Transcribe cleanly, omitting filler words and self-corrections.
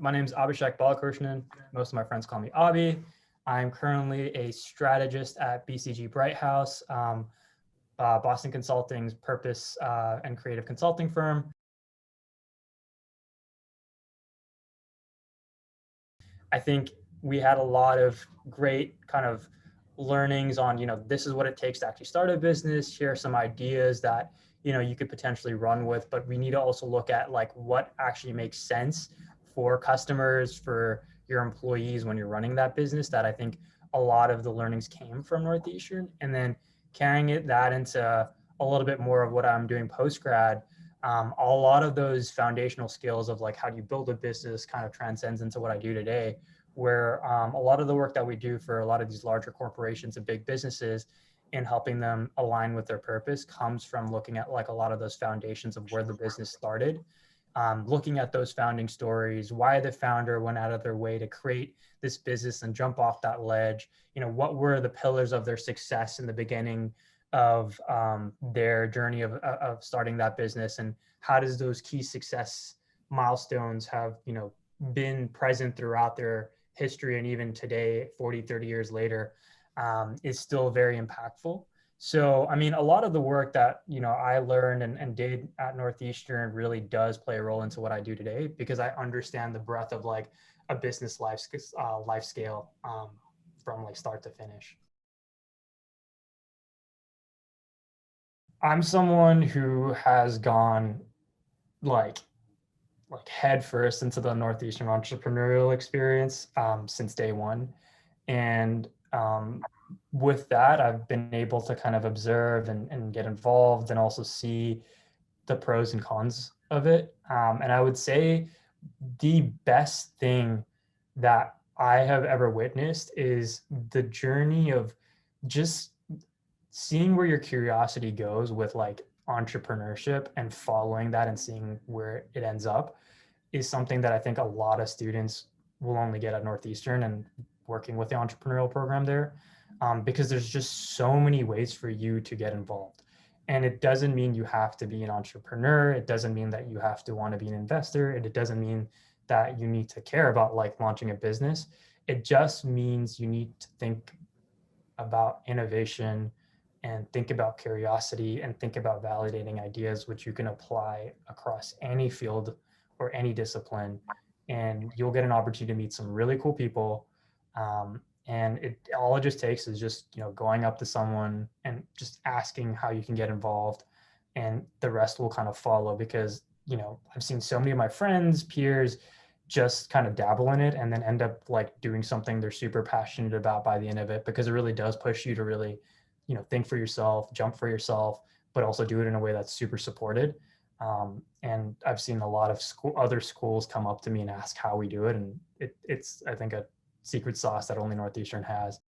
My name is Abhishek Balakrishnan. Most of my friends call me Abhi. I'm currently a strategist at BCG Brighthouse, Boston Consulting's purpose and creative consulting firm. I think we had a lot of great kind of learnings on, this is what it takes to actually start a business. Here are some ideas that, you could potentially run with, but we need to also look at like what actually makes sense for customers, for your employees when you're running that business. That I think a lot of the learnings came from Northeastern, and then carrying that into a little bit more of what I'm doing post grad. A lot of those foundational skills of like how do you build a business kind of transcends into what I do today, where a lot of the work that we do for a lot of these larger corporations and big businesses in helping them align with their purpose comes from looking at like a lot of those foundations of where the business started, looking at those founding stories, why the founder went out of their way to create this business and jump off that ledge. What were the pillars of their success in the beginning of their journey of starting that business, and how does those key success milestones have been present throughout their history, and even today 40-30 years later is still very impactful. So I mean, a lot of the work that I learned and did at Northeastern really does play a role into what I do today, because I understand the breadth of like a business life scale from like start to finish. I'm someone who has gone like head first into the Northeastern entrepreneurial experience since day one. And with that, I've been able to kind of observe and get involved and also see the pros and cons of it. And I would say the best thing that I have ever witnessed is the journey of just seeing where your curiosity goes with like entrepreneurship and following that and seeing where it ends up is something that I think a lot of students will only get at Northeastern and working with the entrepreneurial program there, because there's just so many ways for you to get involved. And it doesn't mean you have to be an entrepreneur. It doesn't mean that you have to want to be an investor. And it doesn't mean that you need to care about like launching a business. It just means you need to think about innovation and think about curiosity and think about validating ideas, which you can apply across any field or any discipline. And you'll get an opportunity to meet some really cool people. And all it just takes is just going up to someone and just asking how you can get involved, and the rest will kind of follow. Because I've seen so many of my friends, peers, just kind of dabble in it and then end up like doing something they're super passionate about by the end of it, because it really does push you to really think for yourself, jump for yourself, but also do it in a way that's super supported. And I've seen a lot of other schools come up to me and ask how we do it, and it's I think a secret sauce that only Northeastern has.